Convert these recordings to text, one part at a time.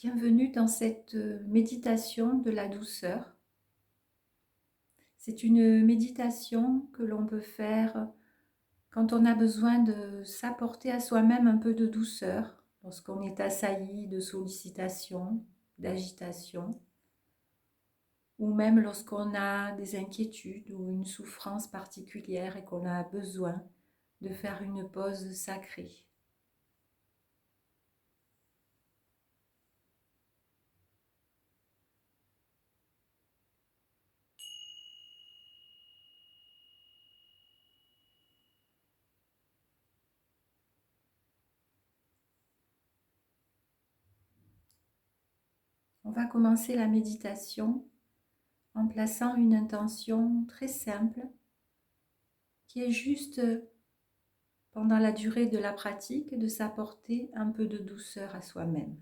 Bienvenue dans cette méditation de la douceur. C'est une méditation que l'on peut faire quand on a besoin de s'apporter à soi-même un peu de douceur, lorsqu'on est assailli de sollicitations, d'agitation, ou même lorsqu'on a des inquiétudes ou une souffrance particulière et qu'on a besoin de faire une pause sacrée. On va commencer la méditation en plaçant une intention très simple qui est juste, pendant la durée de la pratique, de s'apporter un peu de douceur à soi-même.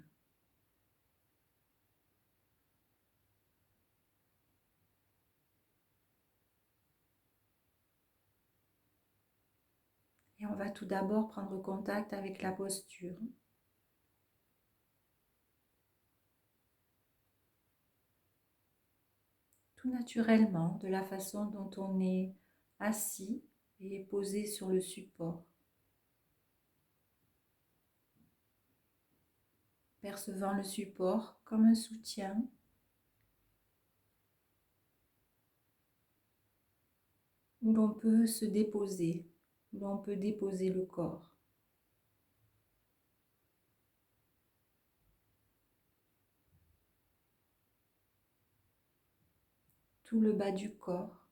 Et on va tout d'abord prendre contact avec la posture. Tout naturellement, de la façon dont on est assis et posé sur le support. Percevant le support comme un soutien, où l'on peut se déposer, où l'on peut déposer le corps. Tout le bas du corps,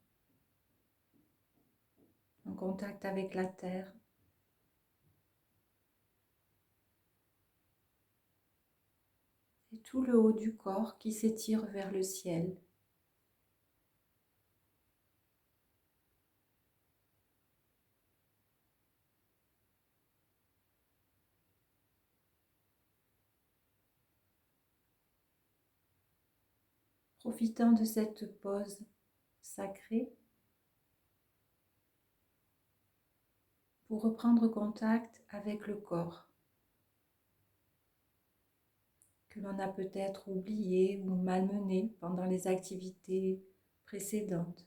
en contact avec la terre. Et tout le haut du corps qui s'étire vers le ciel. Profitant de cette pause sacrée pour reprendre contact avec le corps que l'on a peut-être oublié ou malmené pendant les activités précédentes.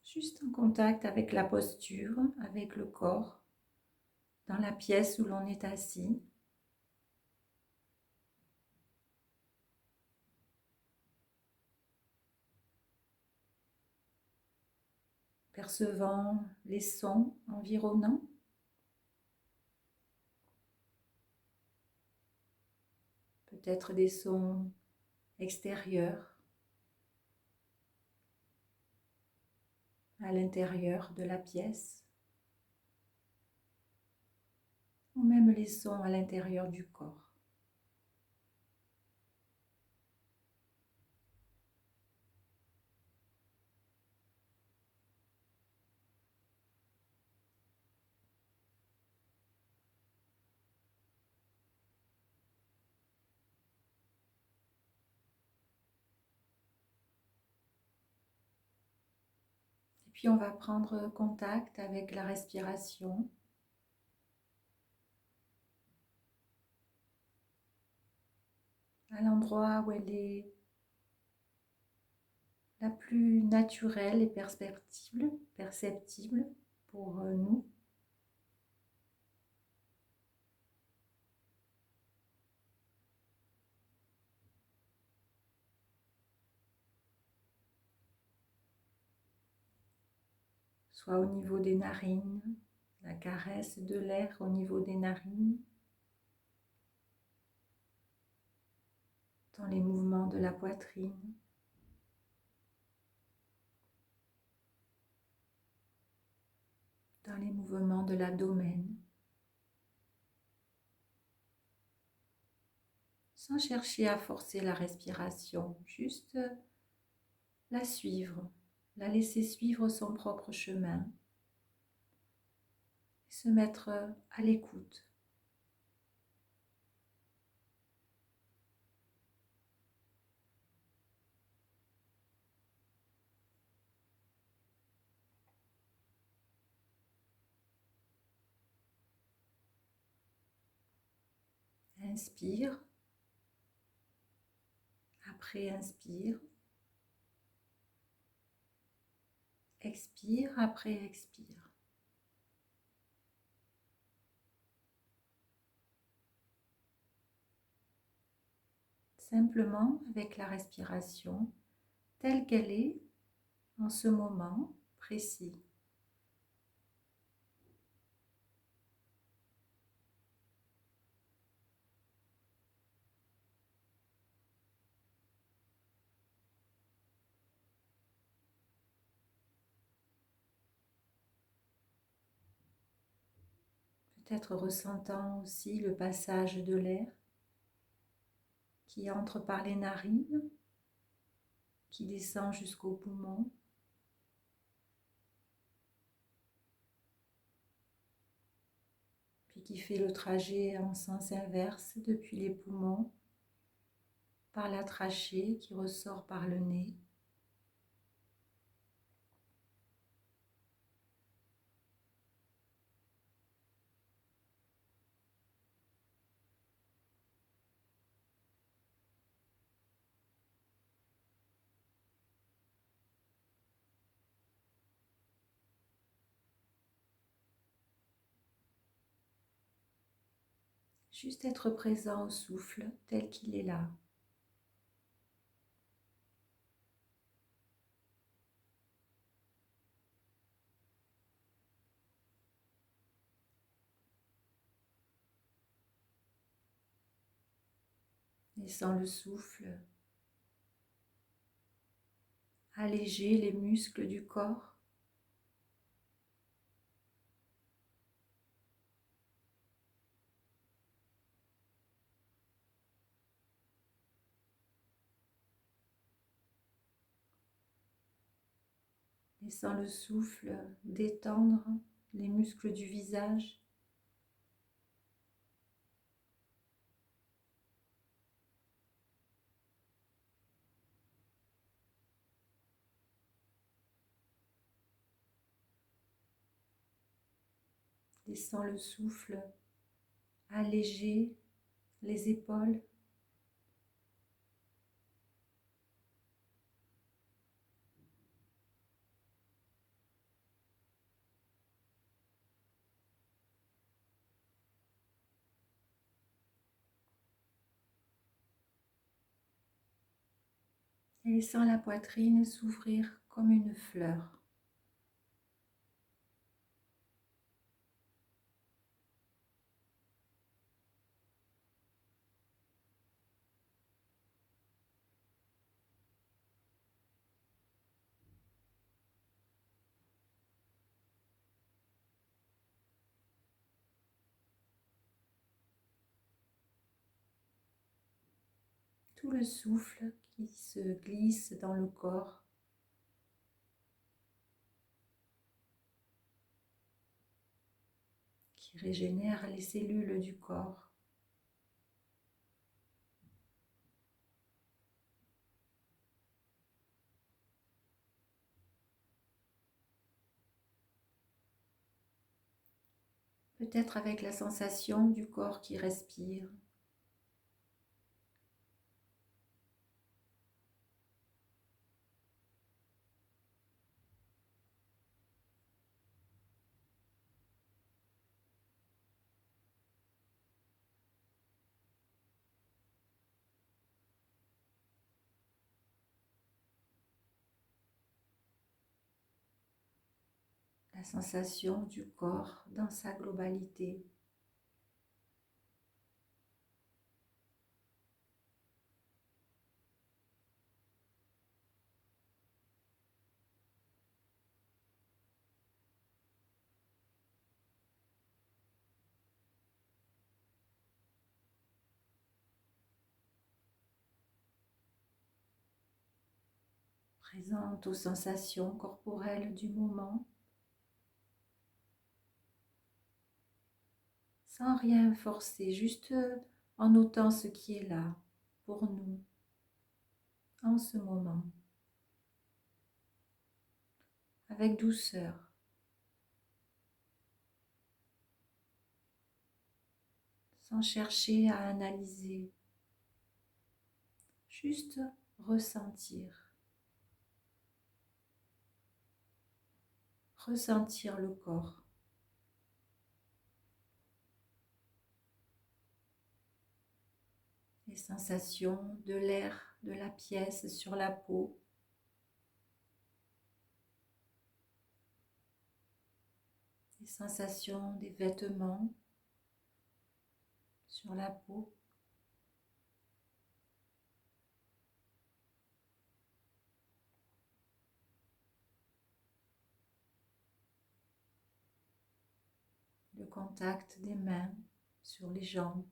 Juste en contact avec la posture, avec le corps, dans la pièce où l'on est assis. Percevant les sons environnants. Peut-être des sons extérieurs, à l'intérieur de la pièce, ou même les sons à l'intérieur du corps. Et puis on va prendre contact avec la respiration. À l'endroit où elle est la plus naturelle et perceptible pour nous. Soit au niveau des narines, la caresse de l'air au niveau des narines, dans les mouvements de la poitrine, dans les mouvements de l'abdomen, sans chercher à forcer la respiration, juste la suivre, la laisser suivre son propre chemin, et se mettre à l'écoute. Inspire, après inspire, expire, après expire. Simplement avec la respiration telle qu'elle est en ce moment précis. Peut-être ressentant aussi le passage de l'air qui entre par les narines, qui descend jusqu'aux poumons, puis qui fait le trajet en sens inverse depuis les poumons, par la trachée qui ressort par le nez. Juste être présent au souffle tel qu'il est là. Laissant le souffle alléger les muscles du corps. Laissant le souffle détendre les muscles du visage. Laissant le souffle alléger les épaules. Et laissant la poitrine s'ouvrir comme une fleur. Tout le souffle qui se glisse dans le corps. Qui régénère les cellules du corps. Peut-être avec la sensation du corps qui respire. La sensation du corps dans sa globalité. présente aux sensations corporelles du moment, sans rien forcer, juste en notant ce qui est là pour nous en ce moment, avec douceur. Sans chercher à analyser, juste ressentir. Ressentir le corps. Les sensations de l'air de la pièce sur la peau. Les sensations des vêtements sur la peau. Le contact des mains sur les jambes.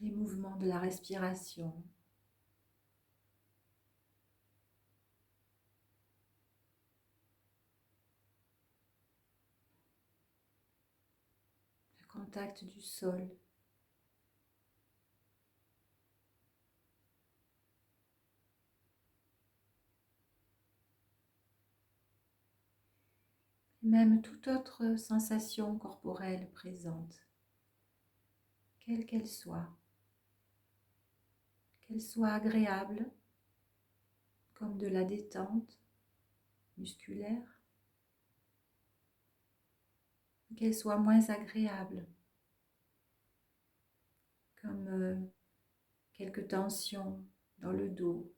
Les mouvements de la respiration. Le contact du sol. Même toute autre sensation corporelle présente, quelle qu'elle soit agréable, comme de la détente musculaire, qu'elle soit moins agréable, comme quelques tensions dans le dos.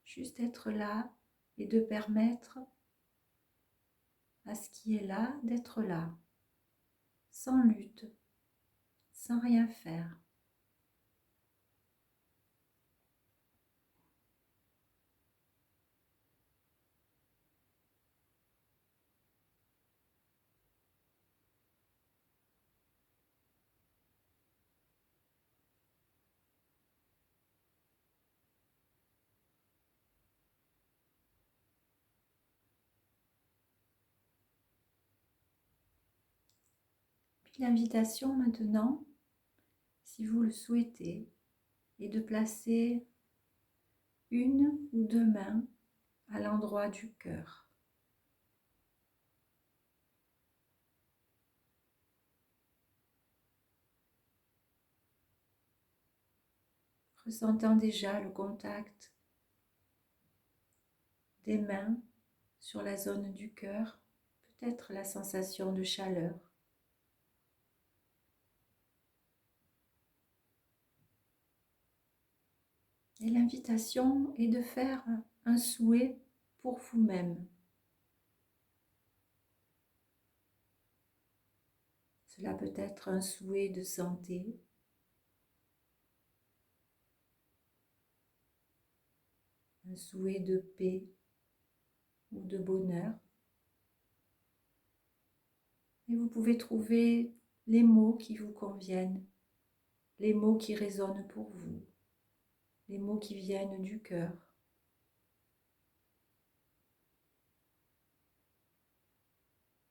Juste être là et de permettre à ce qui est là d'être là, sans lutte, sans rien faire. Puis l'invitation maintenant, si vous le souhaitez, est de placer une ou deux mains à l'endroit du cœur. Ressentant déjà le contact des mains sur la zone du cœur, peut-être la sensation de chaleur. Et l'invitation est de faire un souhait pour vous-même. Cela peut être un souhait de santé, un souhait de paix ou de bonheur. Et vous pouvez trouver les mots qui vous conviennent, les mots qui résonnent pour vous, les mots qui viennent du cœur.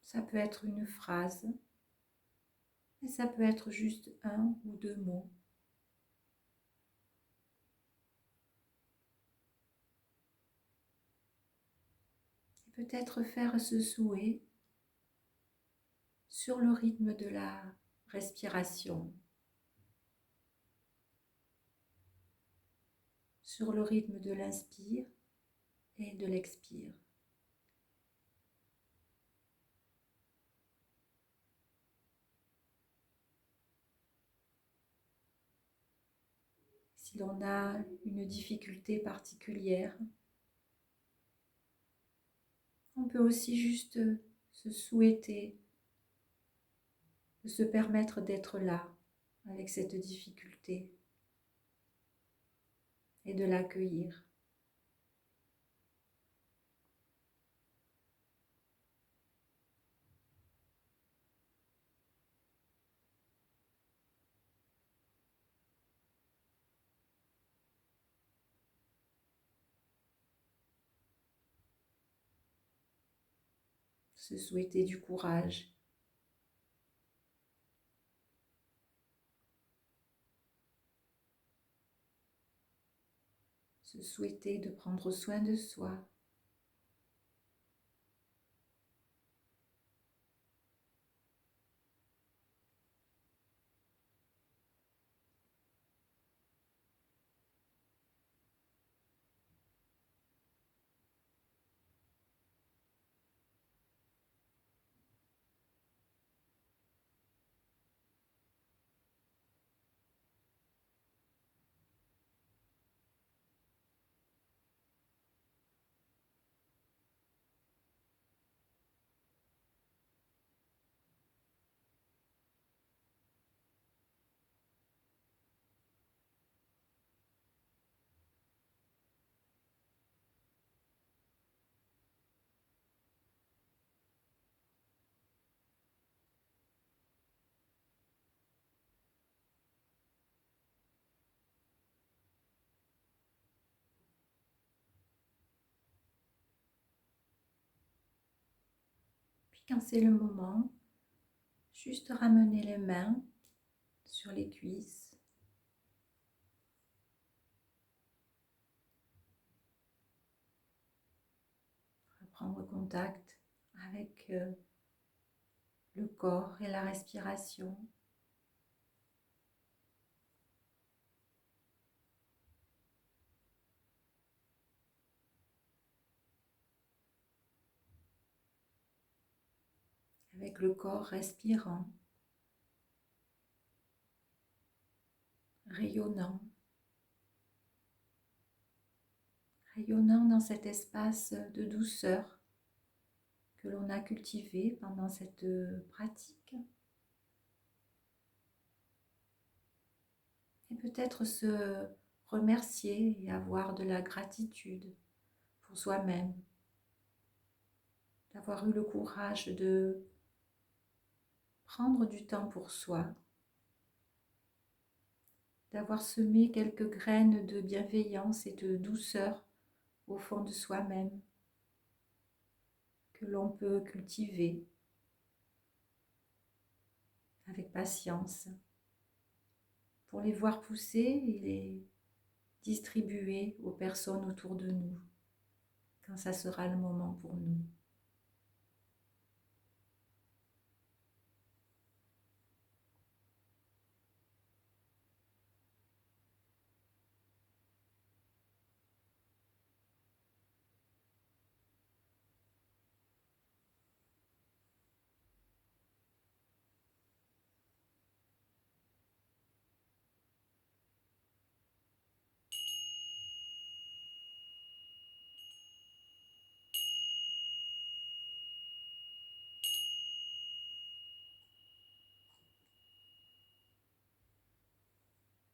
Ça peut être une phrase, et ça peut être juste un ou deux mots. Et peut-être faire ce souhait sur le rythme de la respiration, sur le rythme de l'inspire et de l'expire. Si l'on a une difficulté particulière, on peut aussi juste se souhaiter de se permettre d'être là avec cette difficulté. et de l'accueillir. Se souhaiter du courage, se souhaiter de prendre soin de soi. Puis quand c'est le moment, juste ramener les mains sur les cuisses. Reprendre contact avec le corps et la respiration. Avec le corps respirant, rayonnant, rayonnant dans cet espace de douceur que l'on a cultivé pendant cette pratique. Et peut-être se remercier et avoir de la gratitude pour soi-même, d'avoir eu le courage de prendre du temps pour soi, d'avoir semé quelques graines de bienveillance et de douceur au fond de soi-même, que l'on peut cultiver avec patience, pour les voir pousser et les distribuer aux personnes autour de nous, quand ça sera le moment pour nous.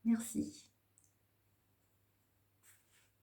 Merci.